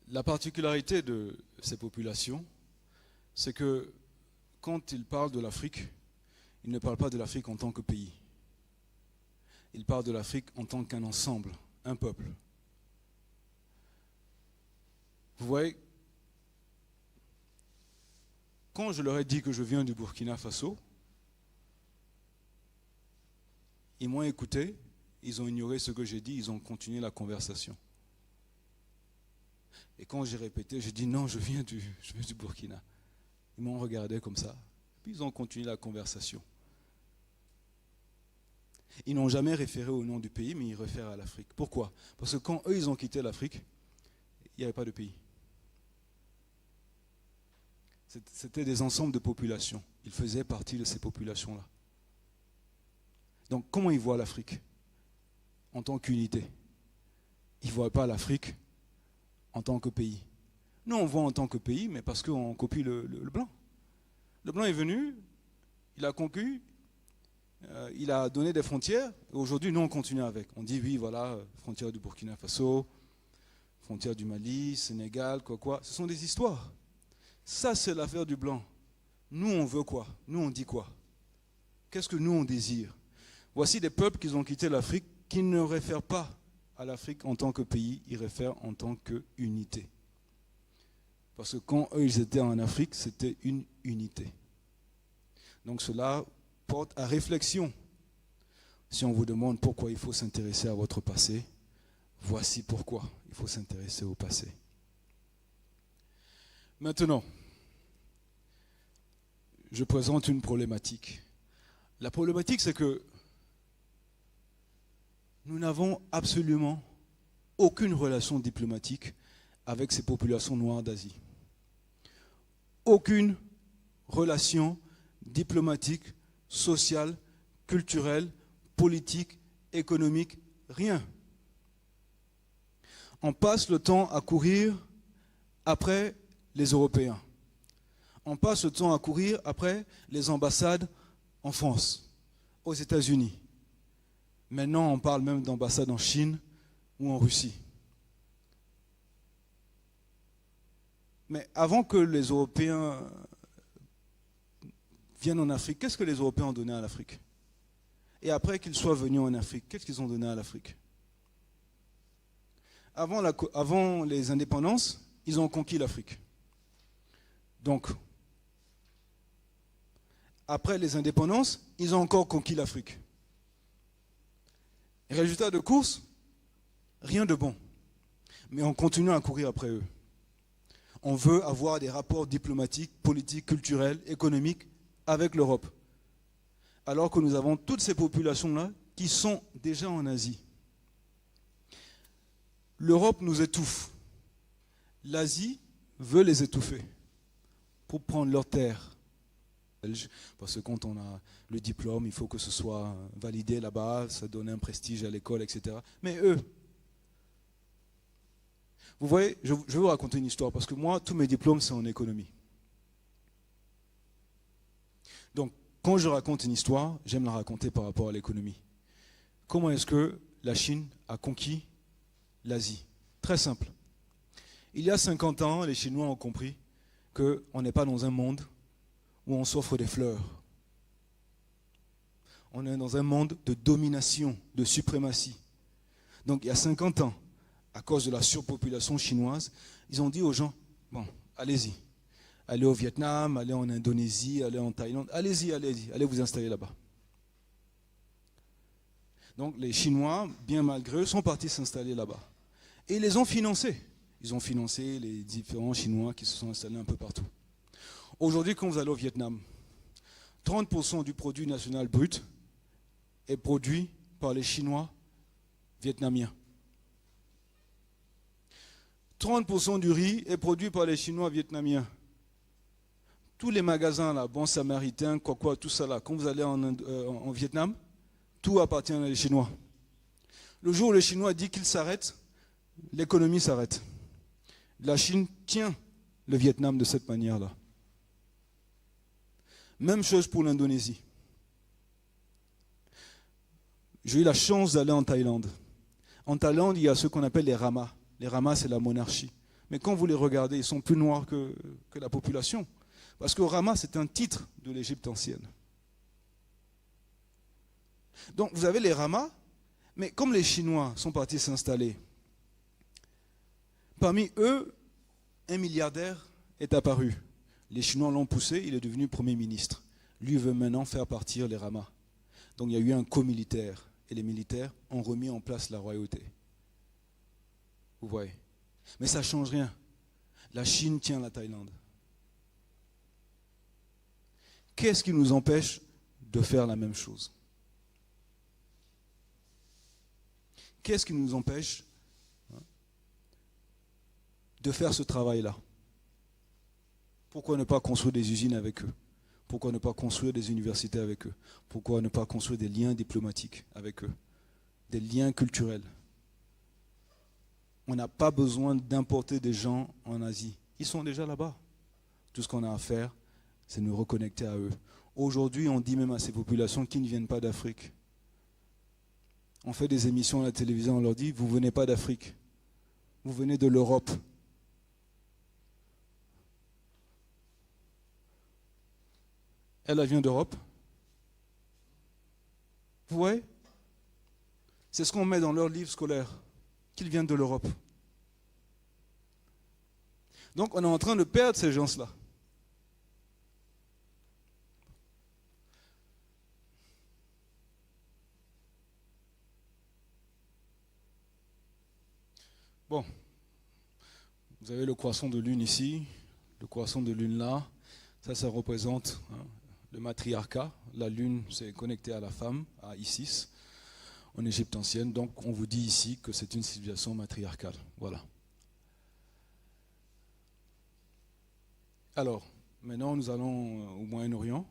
La particularité de ces populations, c'est que quand ils parlent de l'Afrique, ils ne parlent pas de l'Afrique en tant que pays. Ils parlent de l'Afrique en tant qu'un ensemble, un peuple. Vous voyez, quand je leur ai dit que je viens du Burkina Faso, ils m'ont écouté, ils ont ignoré ce que j'ai dit, ils ont continué la conversation. Et quand j'ai répété, j'ai dit non, je viens du Burkina. Ils m'ont regardé comme ça, puis ils ont continué la conversation. Ils n'ont jamais référé au nom du pays, mais ils réfèrent à l'Afrique. Pourquoi? Parce que quand eux, ils ont quitté l'Afrique, il n'y avait pas de pays. C'était des ensembles de populations. Ils faisaient partie de ces populations-là. Donc, comment ils voient l'Afrique? En tant qu'unité. Ils ne voient pas l'Afrique en tant que pays. Nous, on voit en tant que pays, mais parce qu'on copie le blanc. Le blanc est venu, il a conquis, il a donné des frontières, et aujourd'hui, nous, on continue avec. On dit, oui, voilà, frontière du Burkina Faso, frontière du Mali, Sénégal, quoi. Ce sont des histoires. Ça, c'est l'affaire du blanc. Nous, on veut quoi? Nous, on dit quoi? Qu'est-ce que nous, on désire? Voici des peuples qui ont quitté l'Afrique, qui ne réfèrent pas à l'Afrique en tant que pays, ils réfèrent en tant qu'unité. Parce que quand eux, ils étaient en Afrique, c'était une unité. Donc cela porte à réflexion. Si on vous demande pourquoi il faut s'intéresser à votre passé, voici pourquoi il faut s'intéresser au passé. Maintenant, je présente une problématique. La problématique, c'est que nous n'avons absolument aucune relation diplomatique avec ces populations noires d'Asie. Aucune relation diplomatique, sociale, culturelle, politique, économique, rien. On passe le temps à courir après les Européens. On passe le temps à courir après les ambassades en France, aux États-Unis. Maintenant, on parle même d'ambassades en Chine ou en Russie. Mais avant que les Européens viennent en Afrique, qu'est-ce que les Européens ont donné à l'Afrique? Et après qu'ils soient venus en Afrique, qu'est-ce qu'ils ont donné à l'Afrique? Avant les indépendances, ils ont conquis l'Afrique. Donc, après les indépendances, ils ont encore conquis l'Afrique. Résultat de course, rien de bon. Mais on continue à courir après eux. On veut avoir des rapports diplomatiques, politiques, culturels, économiques avec l'Europe. Alors que nous avons toutes ces populations-là qui sont déjà en Asie. L'Europe nous étouffe. L'Asie veut les étouffer pour prendre leurs terres. Parce que quand on a le diplôme, il faut que ce soit validé là-bas, ça donne un prestige à l'école, etc. Mais eux, vous voyez, je vais vous raconter une histoire, parce que moi, tous mes diplômes, c'est en économie. Donc, quand je raconte une histoire, j'aime la raconter par rapport à l'économie. Comment est-ce que la Chine a conquis l'Asie? Très simple. Il y a 50 ans, les Chinois ont compris qu'on n'est pas dans un monde où on s'offre des fleurs. On est dans un monde de domination, de suprématie. Donc il y a 50 ans, à cause de la surpopulation chinoise, ils ont dit aux gens, bon, allez-y. Allez au Vietnam, allez en Indonésie, allez en Thaïlande, allez-y, allez vous installer là-bas. Donc les Chinois, bien malgré eux, sont partis s'installer là-bas. Et ils les ont financés. Ils ont financé les différents Chinois qui se sont installés un peu partout. Aujourd'hui, quand vous allez au Vietnam, 30% du produit national brut est produit par les Chinois vietnamiens. 30% du riz est produit par les Chinois vietnamiens. Tous les magasins, là, Bon Samaritain, quoi, tout ça là, quand vous allez en Vietnam, tout appartient aux Chinois. Le jour où le Chinois dit qu'il s'arrête, l'économie s'arrête. La Chine tient le Vietnam de cette manière-là. Même chose pour l'Indonésie. J'ai eu la chance d'aller en Thaïlande. En Thaïlande, il y a ce qu'on appelle les ramas. Les ramas, c'est la monarchie. Mais quand vous les regardez, ils sont plus noirs que la population. Parce que Rama, c'est un titre de l'Égypte ancienne. Donc vous avez les Ramas, mais comme les Chinois sont partis s'installer, parmi eux, un milliardaire est apparu. Les Chinois l'ont poussé, il est devenu Premier ministre. Lui veut maintenant faire partir les Ramas. Donc il y a eu un co-militaire. Et les militaires ont remis en place la royauté. Vous voyez. Mais ça ne change rien. La Chine tient la Thaïlande. Qu'est-ce qui nous empêche de faire la même chose? Qu'est-ce qui nous empêche de faire ce travail-là? Pourquoi ne pas construire des usines avec eux? Pourquoi ne pas construire des universités avec eux? Pourquoi ne pas construire des liens diplomatiques avec eux? Des liens culturels? On n'a pas besoin d'importer des gens en Asie. Ils sont déjà là-bas. Tout ce qu'on a à faire, c'est nous reconnecter à eux. Aujourd'hui, on dit même à ces populations qui ne viennent pas d'Afrique. On fait des émissions à la télévision, on leur dit, vous ne venez pas d'Afrique, vous venez de l'Europe. Elle vient d'Europe. Vous voyez? C'est ce qu'on met dans leurs livres scolaires, qu'ils viennent de l'Europe. Donc on est en train de perdre ces gens-là. Bon, vous avez le croissant de lune ici, le croissant de lune là. Ça représente le matriarcat. La lune, c'est connecté à la femme, à Isis, en Égypte ancienne. Donc on vous dit ici que c'est une civilisation matriarcale. Voilà. Alors, maintenant nous allons au Moyen-Orient.